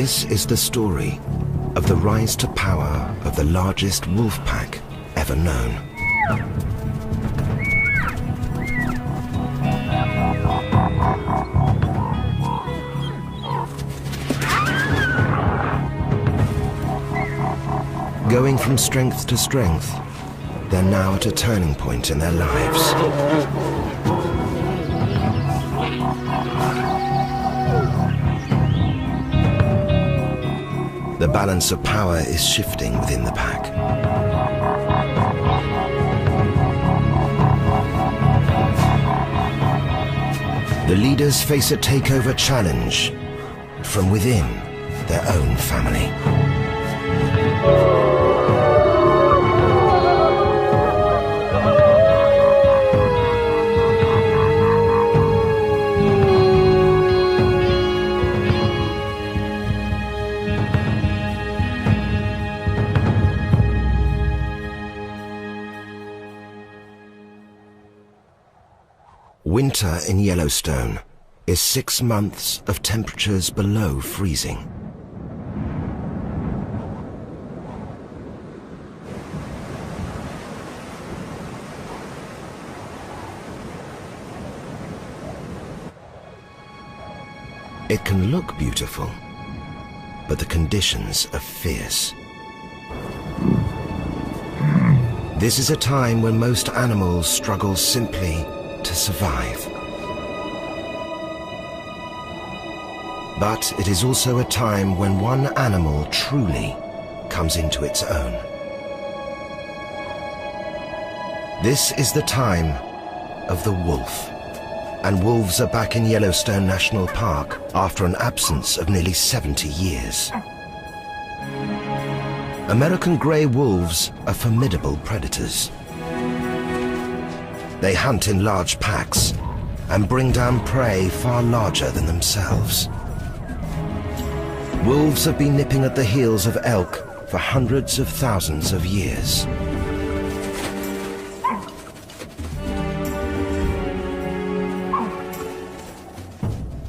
This is the story of the rise to power of the largest wolf pack ever known. Going from strength to strength, they're now at a turning point in their lives. The balance of power is shifting within the pack. The leaders face a takeover challenge from within their own family. Winter in Yellowstone is 6 months of temperatures below freezing. It can look beautiful, but the conditions are fierce. This is a time when most animals struggle simply to survive. But it is also a time when one animal truly comes into its own. This is the time of the wolf, and wolves are back in Yellowstone National Park after an absence of nearly 70 years. American grey wolves are formidable predators. They hunt in large packs and bring down prey far larger than themselves. Wolves have been nipping at the heels of elk for hundreds of thousands of years.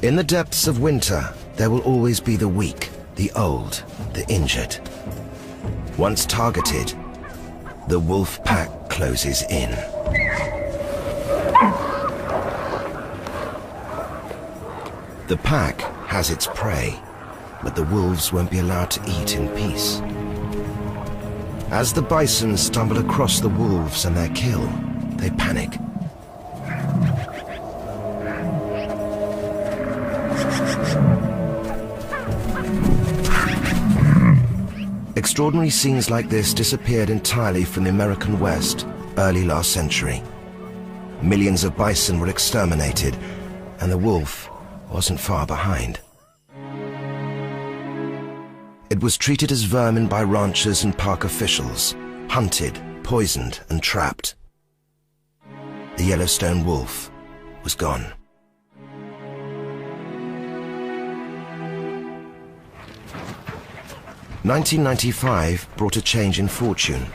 In the depths of winter, there will always be the weak, the old, the injured. Once targeted, the wolf pack closes in. The pack has its prey, but the wolves won't be allowed to eat in peace. As the bison stumble across the wolves and their kill, they panic. Extraordinary scenes like this disappeared entirely from the American West early last century. Millions of bison were exterminated, and the wolf wasn't far behind. It was treated as vermin by ranchers and park officials, hunted, poisoned, and trapped. The Yellowstone wolf was gone. "1995 brought a change in fortune.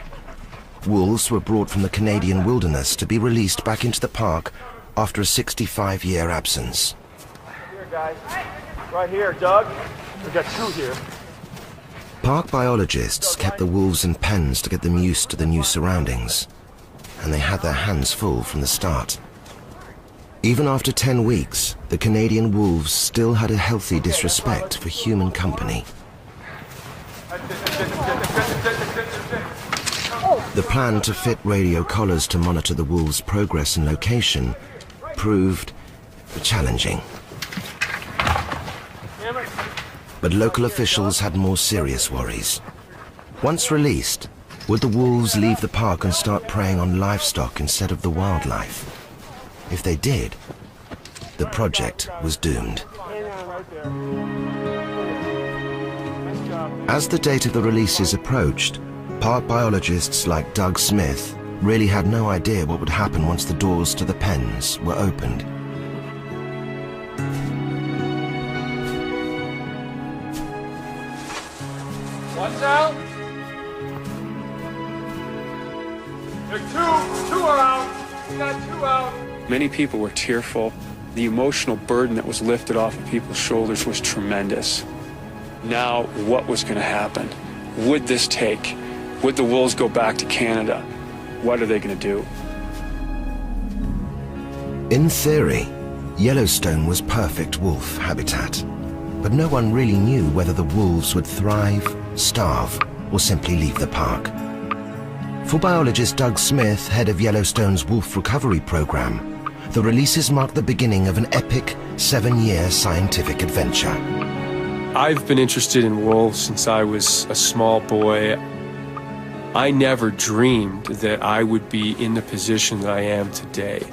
Wolves were brought from the Canadian wilderness to be released back into the park after a 65-year absence. Here, guys. Right here, Doug. We've got 2 here. Park biologists kept the wolves in pens to get them used to the new surroundings, and they had their hands full from the start. Even after 10 weeks, the Canadian wolves still had a healthy disrespect for human company. The plan to fit radio collars to monitor the wolves' progress and location proved challenging. But local officials had more serious worries. Once released, would the wolves leave the park and start preying on livestock instead of the wildlife? If they did, the project was doomed. As the date of the releases approached, park biologists like Doug Smith really had no idea what would happen once the doors to the pens were opened. One's out. There are 2 are out. We got 2 out. Many people were tearful. The emotional burden that was lifted off of people's shoulders was tremendous. Now, what was going to happen? Would this take? Would the wolves go back to Canada? What are they going to do? In theory, Yellowstone was perfect wolf habitat, but no one really knew whether the wolves would thrive, starve, or simply leave the park. For biologist Doug Smith, head of Yellowstone's Wolf Recovery Program, the releases marked the beginning of an epic 7-year scientific adventure. I've been interested in wolves since I was a small boy. I never dreamed that I would be in the position that I am today.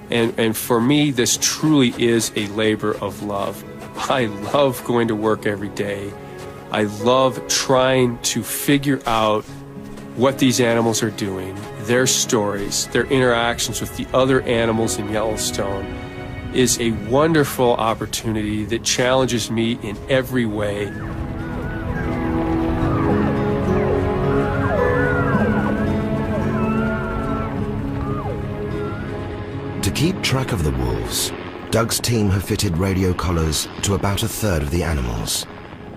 And for me, this truly is a labor of love. I love going to work every day. I love trying to figure out what these animals are doing, their stories, their interactions with the other animals in Yellowstone is a wonderful opportunity that challenges me in every way. To keep track of the wolves, Doug's team have fitted radio collars to about a third of the animals.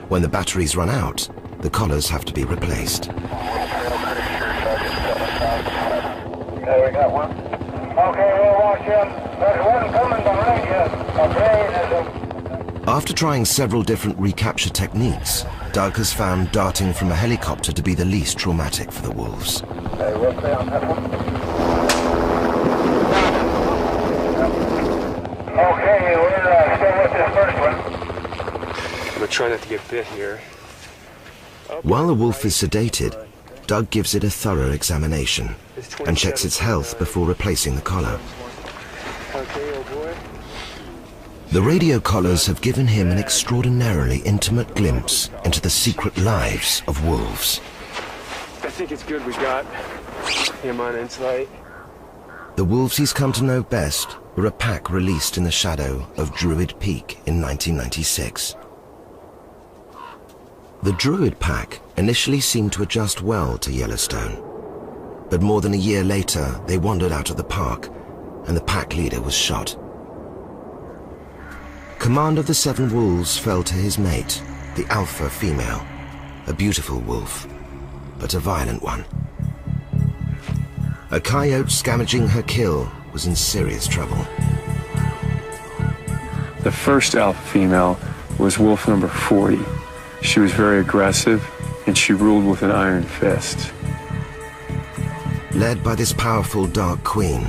When the batteries run out, the collars have to be replaced. Okay, we got one. Okay, we'll watch him. There's one coming behind you. After trying several different recapture techniques, Doug has found darting from a helicopter to be the least traumatic for the wolves. Okay, we'll stay on that one. Okay, we're still with this first one. I'm going to try not to get bit here. While the wolf is sedated, Doug gives it a thorough examination and checks its health before replacing the collar. Okay, old boy. The radio collars have given him an extraordinarily intimate glimpse into the secret lives of wolves. I think it's good we got him on Insight. The wolves he's come to know best were a pack released in the shadow of Druid Peak in 1996. The Druid Pack initially seemed to adjust well to Yellowstone, but more than a year later they wandered out of the park and the pack leader was shot. Command of the 7 wolves fell to his mate, the alpha female, a beautiful wolf, but a violent one. A coyote scavenging her kill was in serious trouble. The first alpha female was wolf number 40. She was very aggressive, and she ruled with an iron fist. Led by this powerful Dark Queen,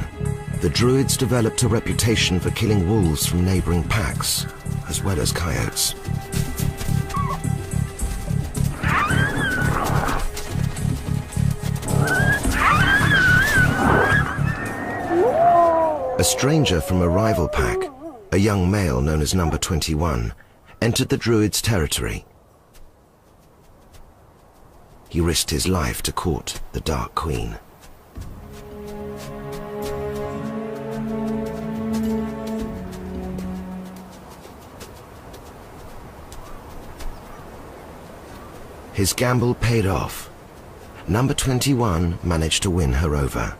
the Druids developed a reputation for killing wolves from neighboring packs, as well as coyotes. A stranger from a rival pack, a young male known as Number 21, entered the Druids' territory. He risked his life to court the Dark Queen. His gamble paid off. Number 21 managed to win her over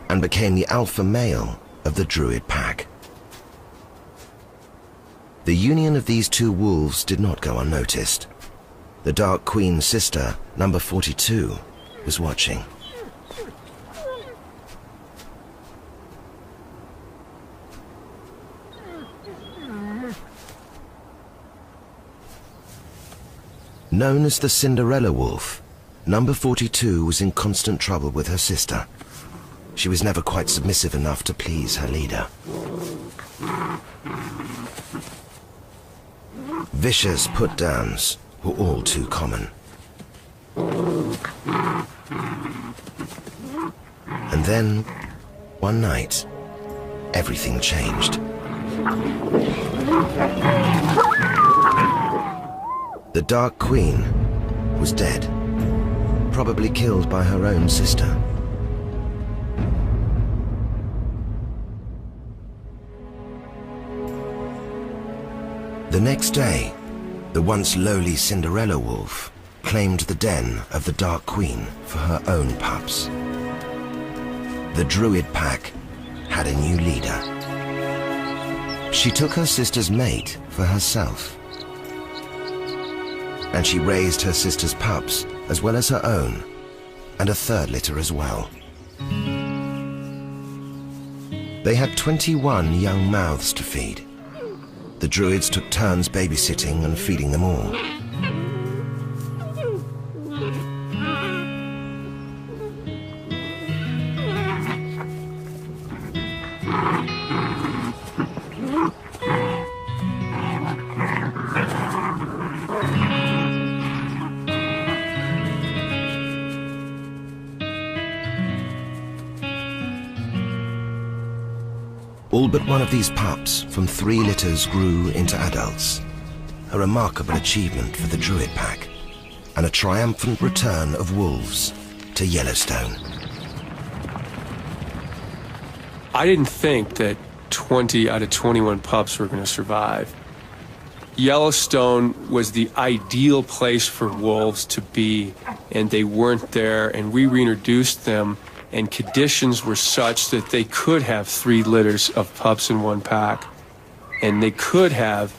and became the alpha male of the Druid Pack. The union of these 2 wolves did not go unnoticed. The Dark Queen's sister, Number 42, was watching. Known as the Cinderella Wolf, Number 42 was in constant trouble with her sister. She was never quite submissive enough to please her leader. Vicious put-downs were all too common. And then, one night, everything changed. The Dark Queen was dead, probably killed by her own sister. The next day, the once lowly Cinderella Wolf claimed the den of the Dark Queen for her own pups. The Druid Pack had a new leader. She took her sister's mate for herself. and she raised her sister's pups as well as her own, and a third litter as well. They had 21 young mouths to feed. The Druids took turns babysitting and feeding them all. All but one of these pups from 3 litters grew into adults, a remarkable achievement for the Druid pack, and a triumphant return of wolves to Yellowstone. I didn't think that 20 out of 21 pups were going to survive. Yellowstone was the ideal place for wolves to be, and they weren't there, and we reintroduced them, and conditions were such that they could have 3 litters of pups in one pack, and they could have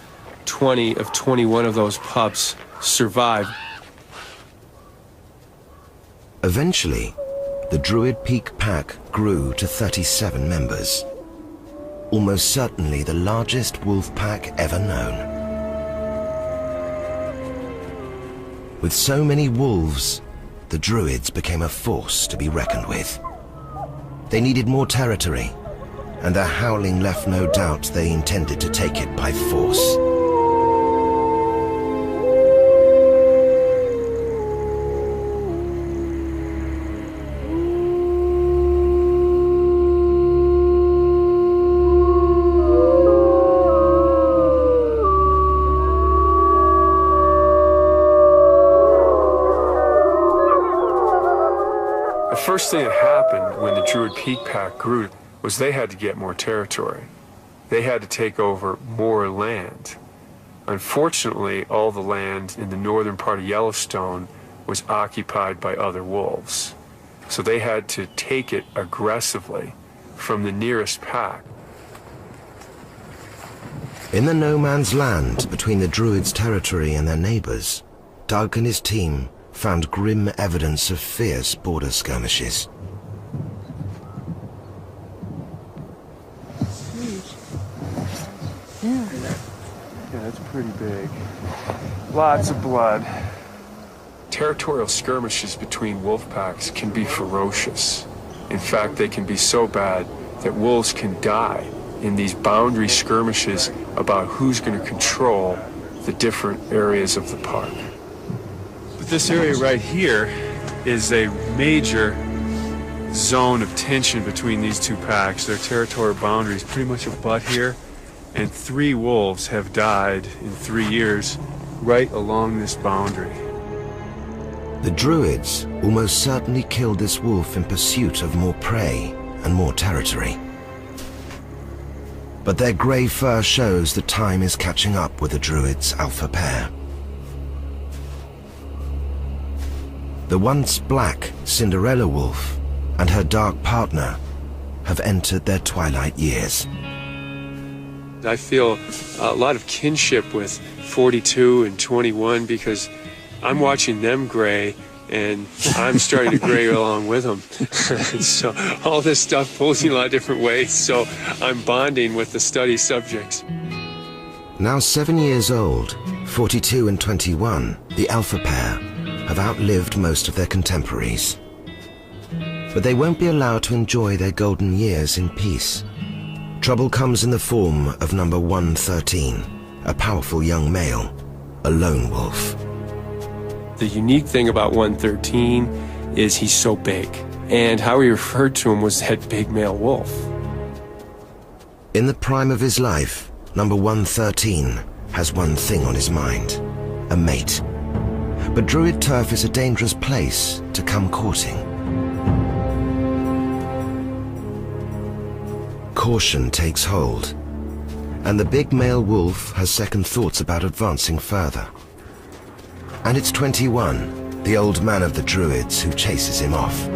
20 of 21 of those pups survive. Eventually, the Druid Peak pack grew to 37 members, almost certainly the largest wolf pack ever known. With so many wolves, the Druids became a force to be reckoned with. They needed more territory, and their howling left no doubt they intended to take it by force. The first thing that happened when the Druid Peak pack grew was they had to get more territory. They had to take over more land. Unfortunately, all the land in the northern part of Yellowstone was occupied by other wolves. So they had to take it aggressively from the nearest pack. In the no man's land between the Druids' territory and their neighbors, Doug and his team found grim evidence of fierce border skirmishes. Yeah, that's pretty big. Lots of blood. Territorial skirmishes between wolf packs can be ferocious. In fact, they can be so bad that wolves can die in these boundary skirmishes about who's going to control the different areas of the park. But this area right here is a major zone of tension between these two packs. Their territorial boundaries pretty much abut here, and 3 wolves have died in 3 years right along this boundary. The Druids almost certainly killed this wolf in pursuit of more prey and more territory. But their grey fur shows that time is catching up with the Druids' alpha pair. The once black Cinderella wolf and her dark partner have entered their twilight years. I feel a lot of kinship with 42 and 21 because I'm watching them gray and I'm starting to gray along with them. So all this stuff pulls me in a lot of different ways, so I'm bonding with the study subjects. Now 7 years old, 42 and 21, the alpha pair, have outlived most of their contemporaries. But they won't be allowed to enjoy their golden years in peace. Trouble comes in the form of number 113, a powerful young male, a lone wolf. The unique thing about 113 is he's so big, and how we referred to him was that big male wolf. In the prime of his life, number 113 has one thing on his mind, a mate. But Druid turf is a dangerous place to come courting. Caution takes hold, and the big male wolf has second thoughts about advancing further. And it's 21, the old man of the Druids, who chases him off.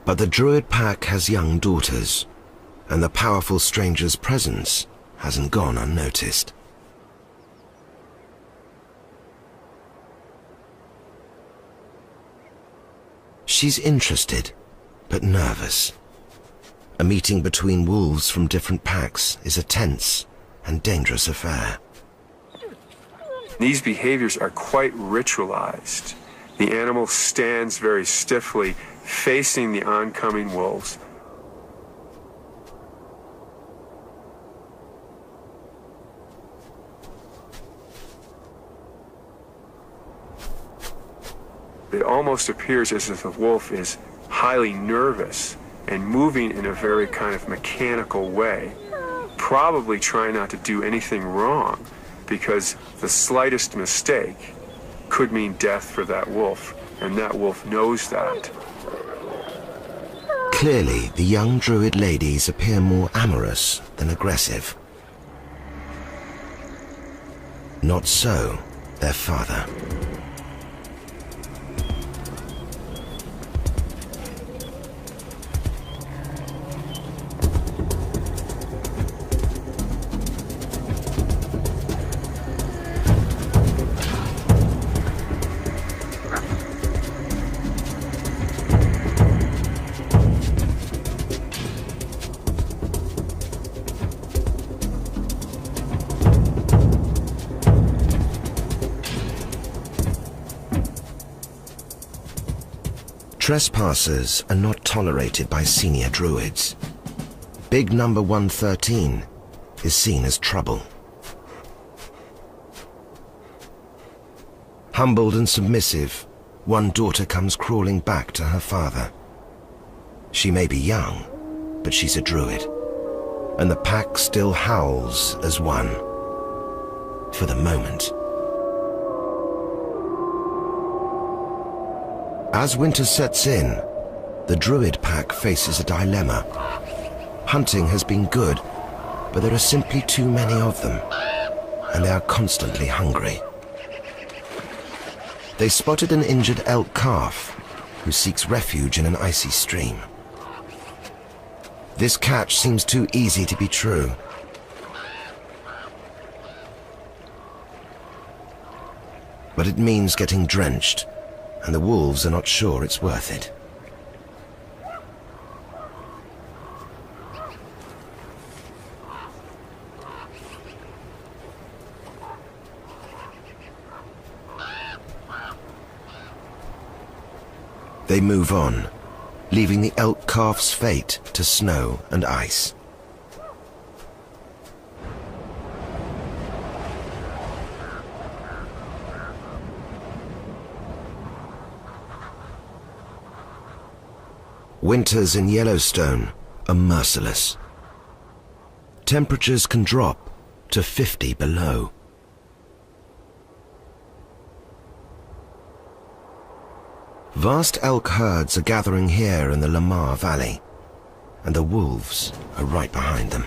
But the Druid pack has young daughters, and the powerful stranger's presence hasn't gone unnoticed. She's interested, but nervous. A meeting between wolves from different packs is a tense and dangerous affair. These behaviors are quite ritualized. The animal stands very stiffly, facing the oncoming wolves. It almost appears as if the wolf is highly nervous and moving in a very kind of mechanical way, probably trying not to do anything wrong, because the slightest mistake could mean death for that wolf, and that wolf knows that. Clearly, the young Druid ladies appear more amorous than aggressive. Not so their father. Trespassers are not tolerated by senior Druids. Big number 113 is seen as trouble. Humbled and submissive, one daughter comes crawling back to her father. She may be young, but she's a Druid, and the pack still howls as one. For the moment. As winter sets in, the Druid pack faces a dilemma. Hunting has been good, but there are simply too many of them, and they are constantly hungry. They spotted an injured elk calf who seeks refuge in an icy stream. This catch seems too easy to be true. But it means getting drenched, and the wolves are not sure it's worth it. They move on, leaving the elk calf's fate to snow and ice. Winters in Yellowstone are merciless. Temperatures can drop to 50 below. Vast elk herds are gathering here in the Lamar Valley, and the wolves are right behind them.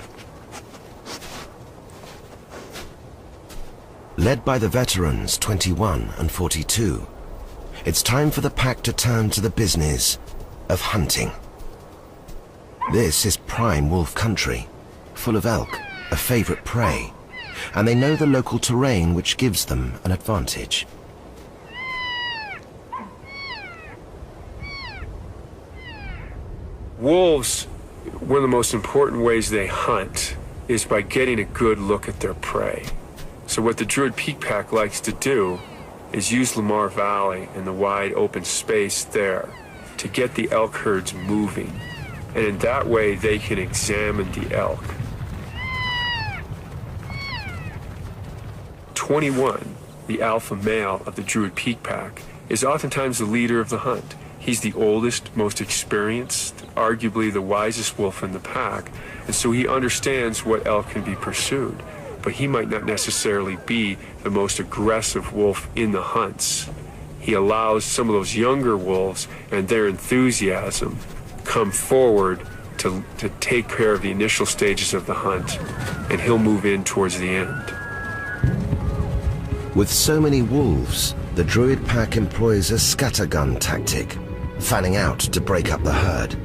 Led by the veterans 21 and 42, it's time for the pack to turn to the business of hunting. This is prime wolf country, full of elk, a favorite prey, and they know the local terrain, which gives them an advantage. Wolves, one of the most important ways they hunt is by getting a good look at their prey. So what the Druid Peak Pack likes to do is use Lamar Valley and the wide open space there to get the elk herds moving, and in that way they can examine the elk. 21, the alpha male of the Druid Peak Pack, is oftentimes the leader of the hunt. He's the oldest, most experienced, arguably the wisest wolf in the pack, and so he understands what elk can be pursued, but he might not necessarily be the most aggressive wolf in the hunts. He allows some of those younger wolves and their enthusiasm come forward to take care of the initial stages of the hunt, and he'll move in towards the end. With so many wolves, the Druid pack employs a scattergun tactic, fanning out to break up the herd.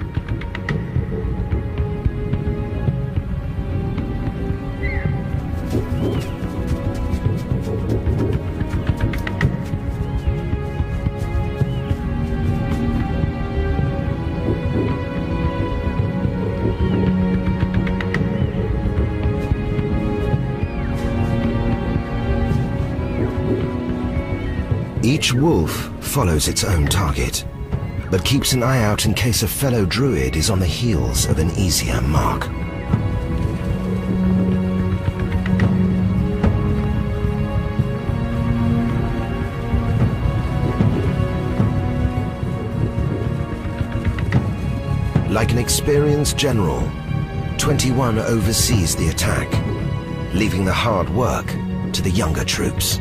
Each wolf follows its own target, but keeps an eye out in case a fellow druid is on the heels of an easier mark. Like an experienced general, 21 oversees the attack, leaving the hard work to the younger troops.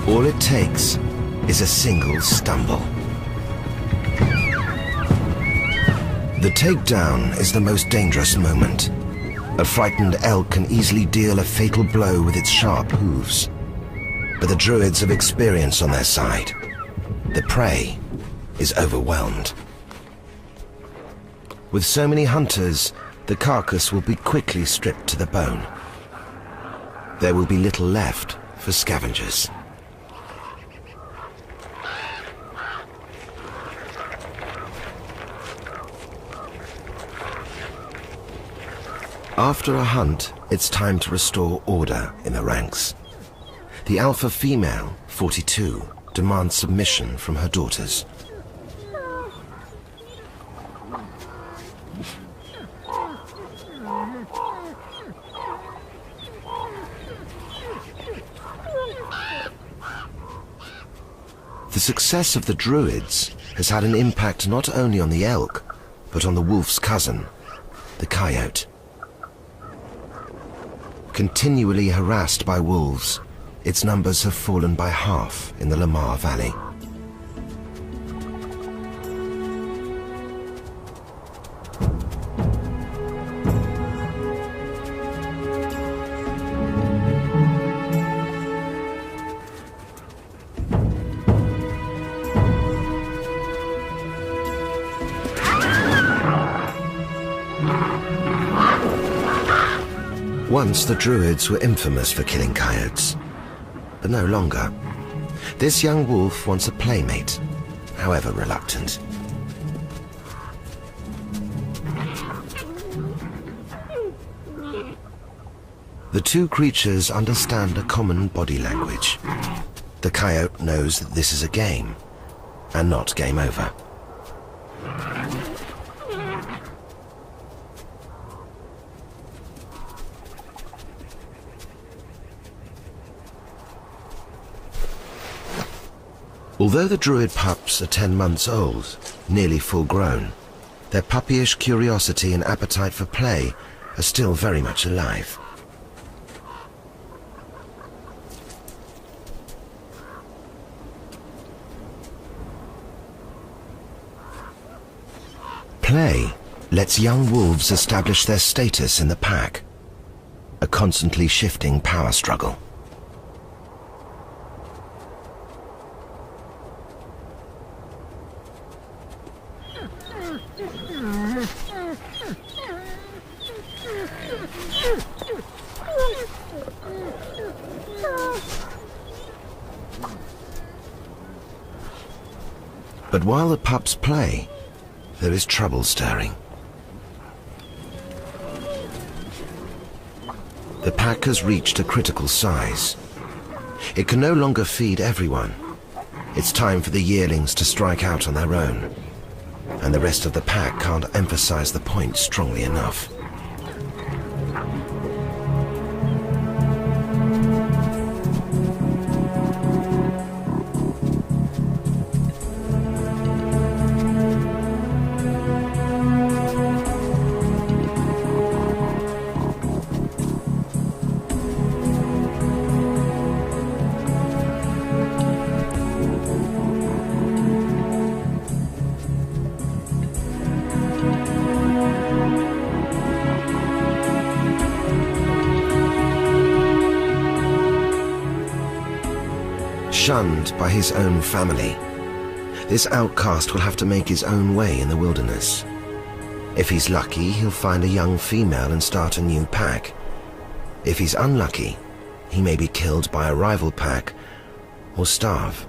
All it takes is a single stumble. The takedown is the most dangerous moment. A frightened elk can easily deal a fatal blow with its sharp hooves. But the druids have experience on their side. The prey is overwhelmed. With so many hunters, the carcass will be quickly stripped to the bone. There will be little left for scavengers. After a hunt, it's time to restore order in the ranks. The alpha female, 42, demands submission from her daughters. The success of the druids has had an impact not only on the elk, but on the wolf's cousin, the coyote. Continually harassed by wolves, its numbers have fallen by half in the Lamar Valley. Once the druids were infamous for killing coyotes, but no longer. This young wolf wants a playmate, however reluctant. The two creatures understand a common body language. The coyote knows that this is a game, and not game over. Although the druid pups are 10 months old, nearly full grown, their puppyish curiosity and appetite for play are still very much alive. Play lets young wolves establish their status in the pack, a constantly shifting power struggle. But while the pups play, there is trouble stirring. The pack has reached a critical size. It can no longer feed everyone. It's time for the yearlings to strike out on their own, and the rest of the pack can't emphasize the point strongly enough. shunned by his own family. This outcast will have to make his own way in the wilderness. If he's lucky, he'll find a young female and start a new pack. If he's unlucky, he may be killed by a rival pack or starve.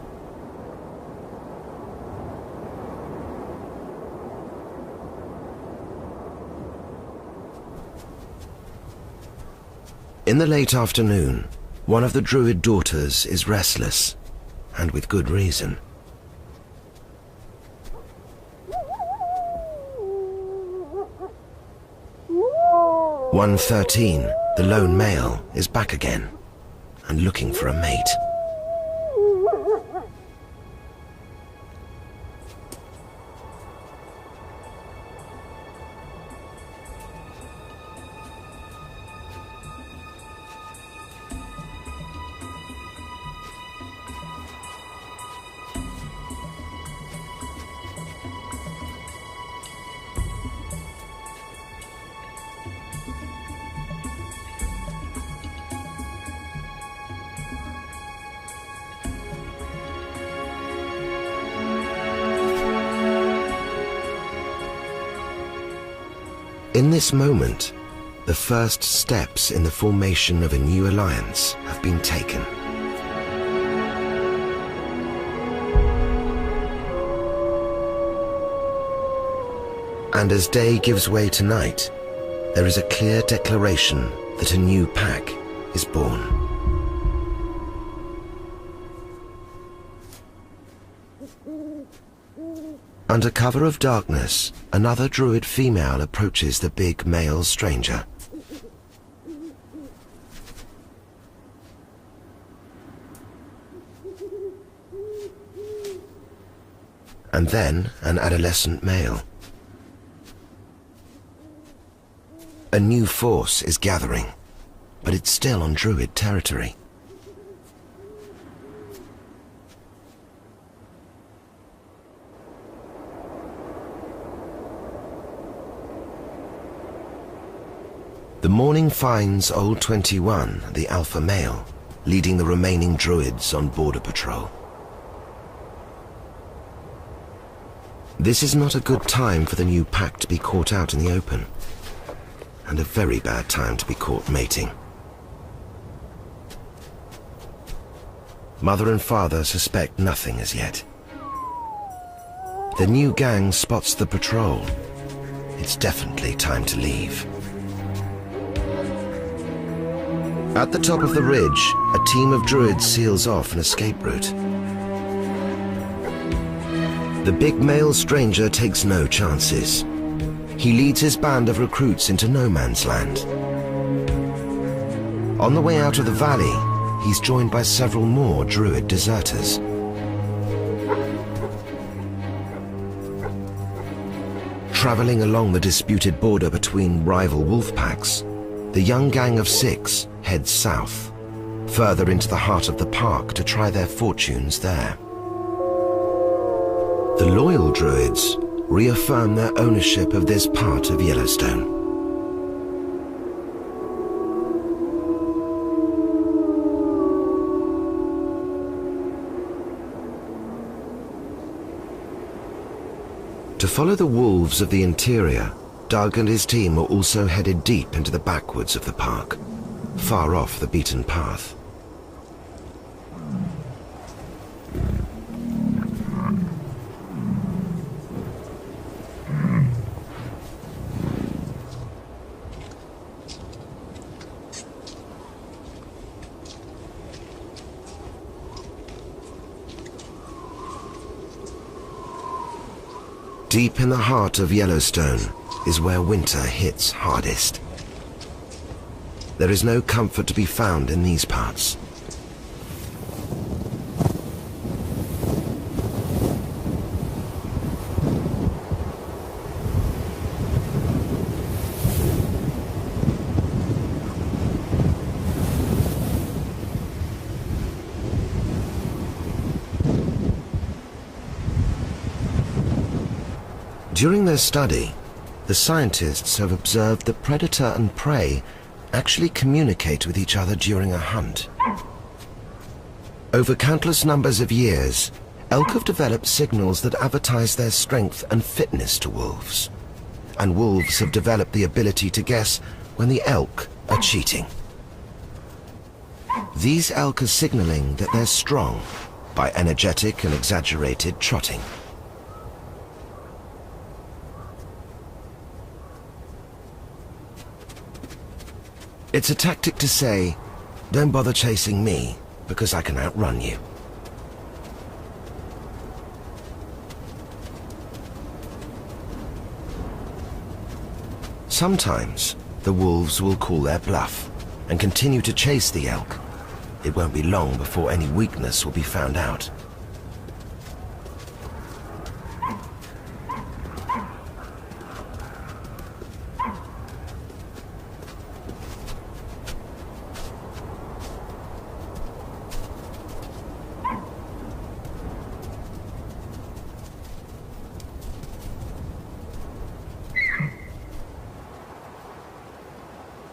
In the late afternoon, one of the Druid daughters is restless, and with good reason. "113, the lone male, is back again, and looking for a mate. In this moment, the first steps in the formation of a new alliance have been taken. And as day gives way to night, there is a clear declaration that a new pack is born. Under cover of darkness, another Druid female approaches the big male stranger. And then an adolescent male. A new force is gathering, but it's still on Druid territory. The morning finds Old 21, the alpha male, leading the remaining Druids on border patrol. This is not a good time for the new pack to be caught out in the open, and a very bad time to be caught mating. Mother and father suspect nothing as yet. The new gang spots the patrol. It's definitely time to leave. At the top of the ridge, a team of Druids seals off an escape route. The big male stranger takes no chances. He leads his band of recruits into no man's land. On the way out of the valley, he's joined by several more Druid deserters. Traveling along the disputed border between rival wolf packs, the young gang of 6 heads south, further into the heart of the park to try their fortunes there. The loyal Druids reaffirm their ownership of this part of Yellowstone. To follow the wolves of the interior, Doug and his team are also headed deep into the backwoods of the park, far off the beaten path. Deep in the heart of Yellowstone is where winter hits hardest. There is no comfort to be found in these parts. During their study, the scientists have observed that predator and prey actually communicate with each other during a hunt. Over countless numbers of years, elk have developed signals that advertise their strength and fitness to wolves. And wolves have developed the ability to guess when the elk are cheating. These elk are signaling that they're strong by energetic and exaggerated trotting. It's a tactic to say, don't bother chasing me because I can outrun you. Sometimes the wolves will call their bluff and continue to chase the elk. It won't be long before any weakness will be found out.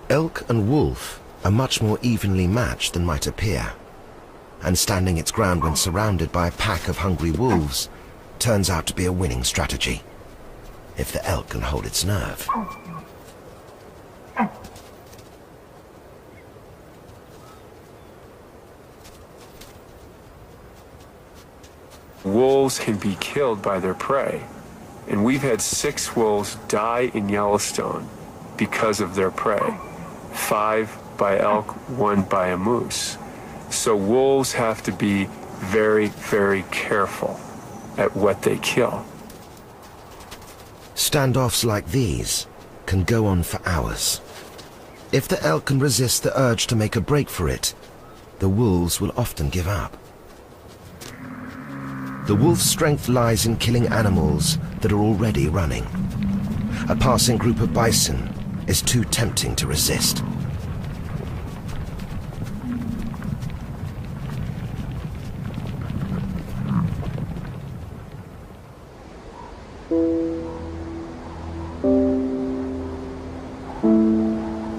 Elk and wolf are much more evenly matched than might appear, and standing its ground when surrounded by a pack of hungry wolves turns out to be a winning strategy, if the elk can hold its nerve. Wolves can be killed by their prey, and we've had 6 wolves die in Yellowstone because of their prey. 5 by elk, 1 by a moose. So wolves have to be very, very careful at what they kill. Standoffs like these can go on for hours. If the elk can resist the urge to make a break for it, the wolves will often give up. The wolf's strength lies in killing animals that are already running. A passing group of bison is too tempting to resist.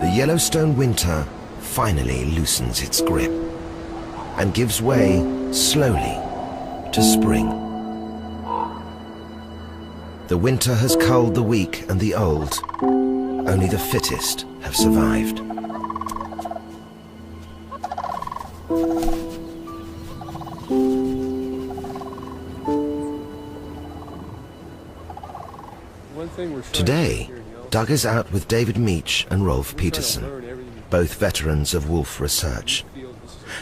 The Yellowstone winter finally loosens its grip and gives way slowly to spring. The winter has culled the weak and the old. Only the fittest have survived. Today, Doug is out with David Meach and Rolf Peterson, both veterans of wolf research.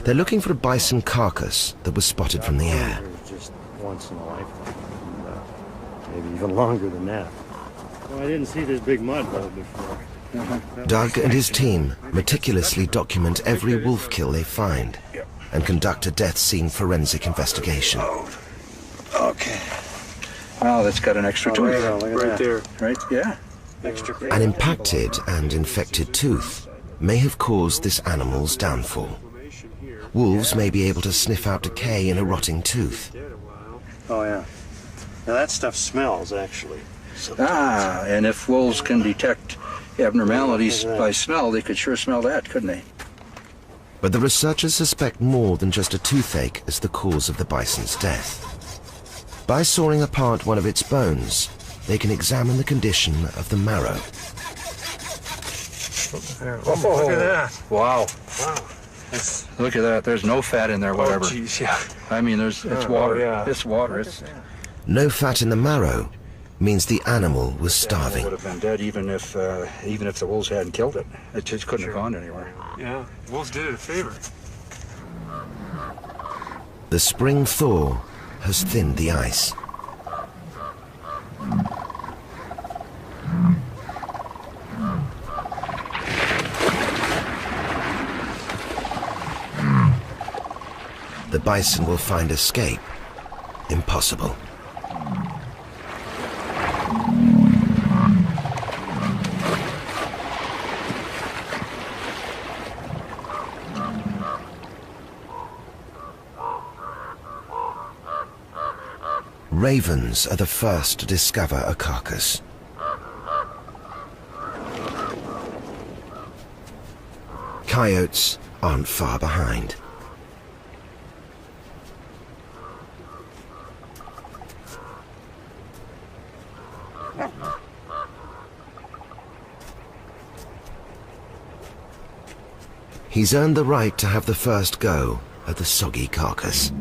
They're looking for a bison carcass that was spotted from the air. Just once in a lifetime, maybe even longer than that. Well, I didn't see this big mud hole before. Doug and his team meticulously document every wolf kill they find and conduct a death scene forensic investigation. Okay. Oh, that's got an extra tooth. Yeah, look at that. There. Right? Yeah. Extra. An impacted and infected tooth may have caused this animal's downfall. Wolves may be able to sniff out decay in a rotting tooth. Oh, yeah. Now that stuff smells, actually. Ah, and if wolves can detect abnormalities by smell, they could sure smell that, couldn't they? But the researchers suspect more than just a toothache as the cause of the bison's death. By sawing apart one of its bones, they can examine the condition of the marrow. Oh, look at that. Wow. Wow. Look at that. There's no fat in there, whatever. Oh, geez, yeah. I mean, it's water. yeah. It's water. It's No fat in the marrow means the animal was would starving. have been dead even if the wolves hadn't killed it. It just couldn't have gone anywhere. Yeah, wolves did it a favor. The spring thaw has thinned the ice. The bison will find escape impossible. Ravens are the first to discover a carcass. Coyotes aren't far behind. He's earned the right to have the first go at the soggy carcass.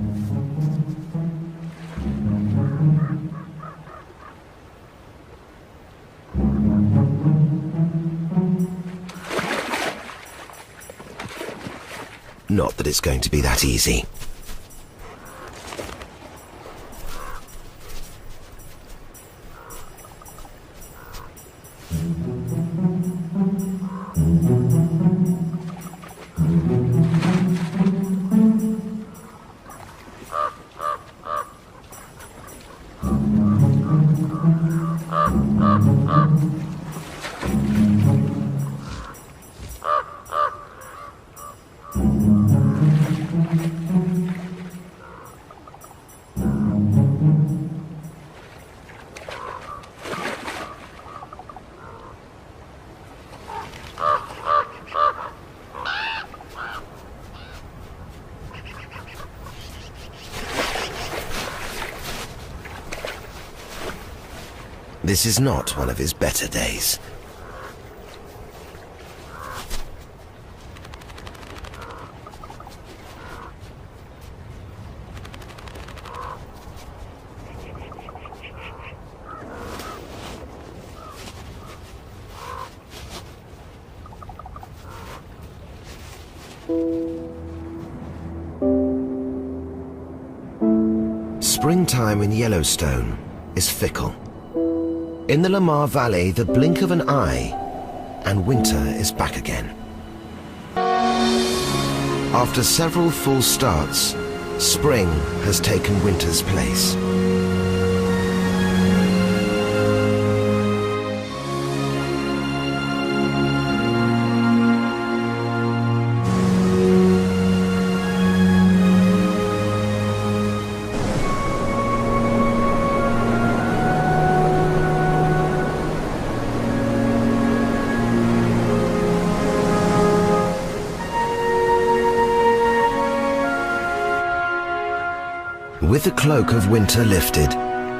Not that it's going to be that easy. This is not one of his better days. Springtime in Yellowstone is fickle. In the Lamar Valley, the blink of an eye, and winter is back again. After several full starts, spring has taken winter's place. With the cloak of winter lifted,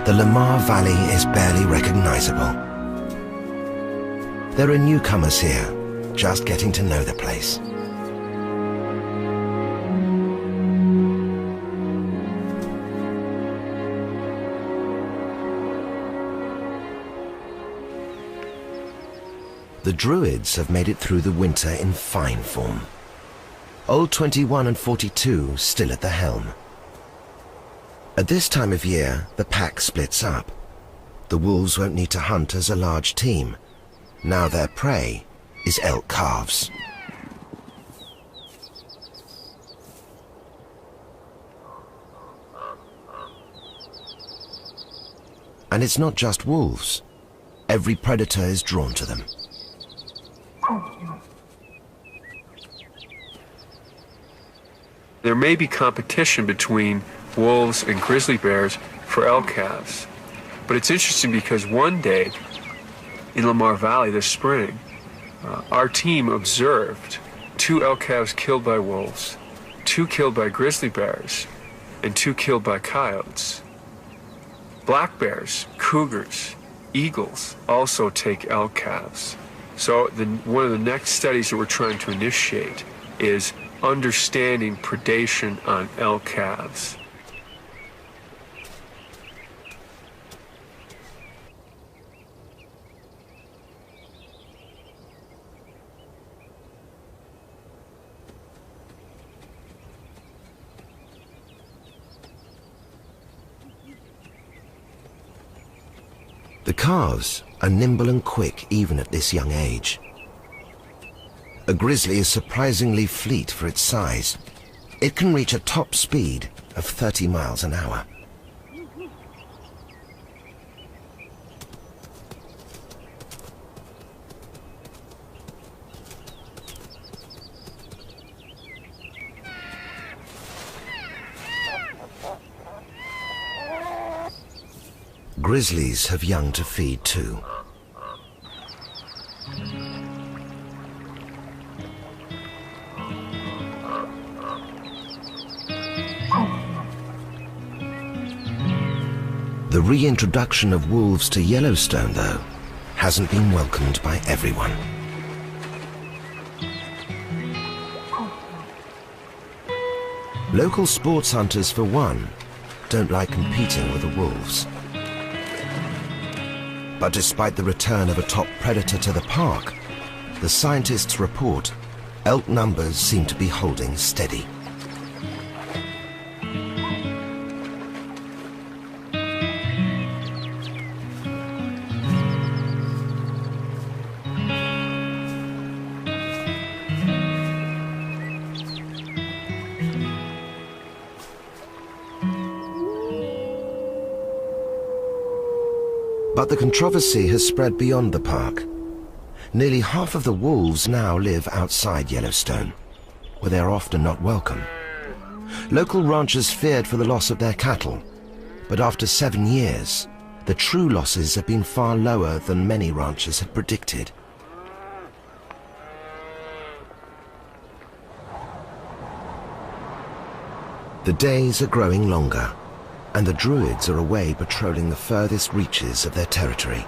the Lamar Valley is barely recognizable. There are newcomers here, just getting to know the place. The Druids have made it through the winter in fine form. Old 21 and 42 still at the helm. At this time of year, the pack splits up. The wolves won't need to hunt as a large team. Now their prey is elk calves. And it's not just wolves. Every predator is drawn to them. There may be competition between wolves and grizzly bears for elk calves. But it's interesting because one day in Lamar Valley this spring, our team observed 2 elk calves killed by wolves, 2 killed by grizzly bears, and 2 killed by coyotes. Black bears, cougars, eagles also take elk calves. So one of the next studies that we're trying to initiate is understanding predation on elk calves. The calves are nimble and quick even at this young age. A grizzly is surprisingly fleet for its size. It can reach a top speed of 30 miles an hour. Grizzlies have young to feed too. The reintroduction of wolves to Yellowstone, though, hasn't been welcomed by everyone. Local sports hunters, for one, don't like competing with the wolves. But despite the return of a top predator to the park, the scientists report elk numbers seem to be holding steady. But the controversy has spread beyond the park. Nearly half of the wolves now live outside Yellowstone, where they are often not welcome. Local ranchers feared for the loss of their cattle, but after 7 years, the true losses have been far lower than many ranchers had predicted. The days are growing longer, and the Druids are away patrolling the furthest reaches of their territory.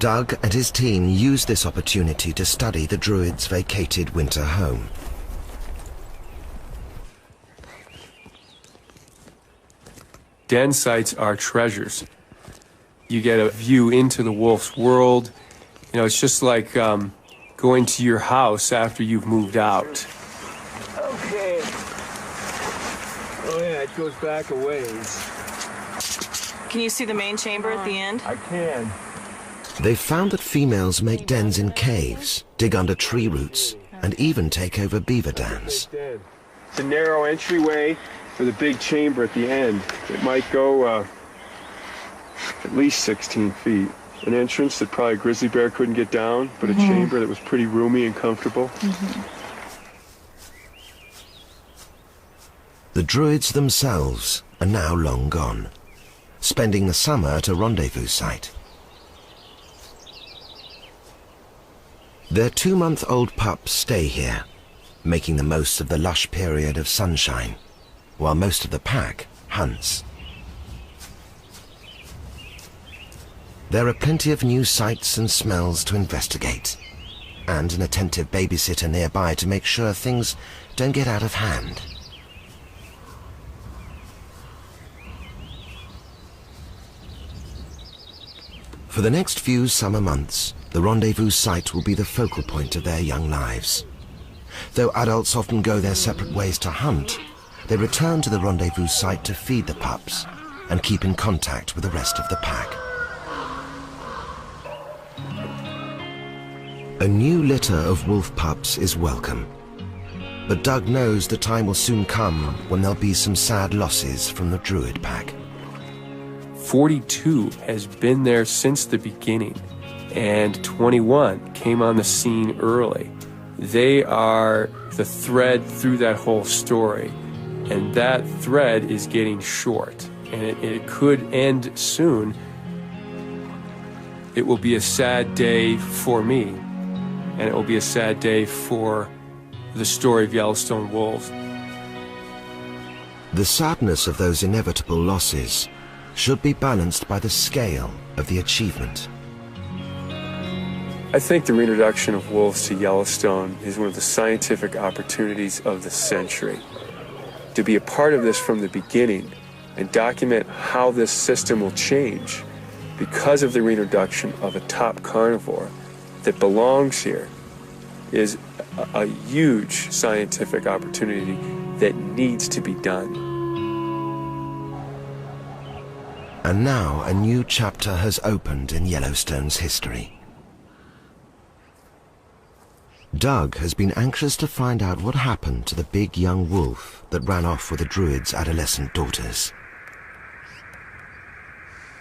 Doug and his team use this opportunity to study the Druids' vacated winter home. Den sites are treasures. You get a view into the wolf's world. You know, it's just like going to your house after you've moved out. Okay. Oh yeah, it goes back a ways. Can you see the main chamber at the end? I can. They've found that females make dens in caves, dig under tree roots, and even take over beaver dams. It's a narrow entryway for the big chamber at the end. It might go at least 16 feet. An entrance that probably a grizzly bear couldn't get down, but a chamber that was pretty roomy and comfortable. The Druids themselves are now long gone, spending the summer at a rendezvous site. Their 2-month-old pups stay here, making the most of the lush period of sunshine, while most of the pack hunts. There are plenty of new sights and smells to investigate, and an attentive babysitter nearby to make sure things don't get out of hand. For the next few summer months, the rendezvous site will be the focal point of their young lives. Though adults often go their separate ways to hunt, they return to the rendezvous site to feed the pups and keep in contact with the rest of the pack. A new litter of wolf pups is welcome, but Doug knows the time will soon come when there'll be some sad losses from the Druid pack. 42 has been there since the beginning, and 21 came on the scene early. They are the thread through that whole story, and that thread is getting short, and it could end soon. It will be a sad day for me, and it will be a sad day for the story of Yellowstone wolves. The sadness of those inevitable losses should be balanced by the scale of the achievement. I think the reintroduction of wolves to Yellowstone is one of the scientific opportunities of the century. To be a part of this from the beginning and document how this system will change because of the reintroduction of a top carnivore that belongs here is a huge scientific opportunity that needs to be done. And now a new chapter has opened in Yellowstone's history. Doug has been anxious to find out what happened to the big young wolf that ran off with the Druid's adolescent daughters.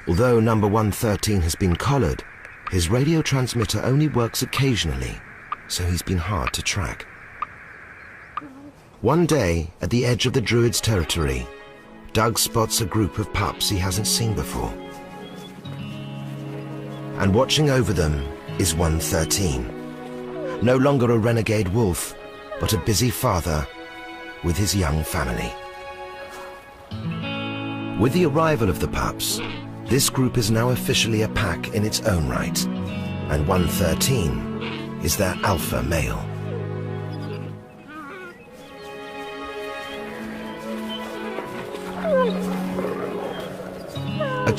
Although number 113 has been collared, his radio transmitter only works occasionally, so he's been hard to track. One day, at the edge of the Druid's territory, Doug spots a group of pups he hasn't seen before. And watching over them is 113. No longer a renegade wolf, but a busy father with his young family. With the arrival of the pups, this group is now officially a pack in its own right, and 113 is their alpha male.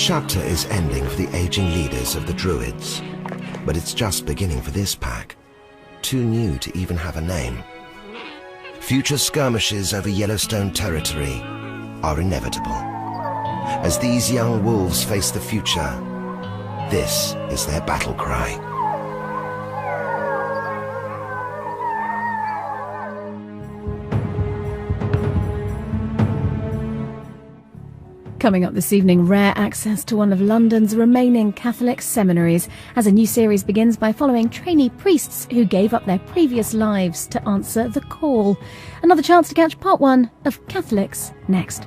chapter is ending for the aging leaders of the Druids, but it's just beginning for this pack, too new to even have a name. Future skirmishes over Yellowstone territory are inevitable. As these young wolves face the future, this is their battle cry. Coming up this evening, rare access to one of London's remaining Catholic seminaries as a new series begins by following trainee priests who gave up their previous lives to answer the call. Another chance to catch part 1 of Catholics next.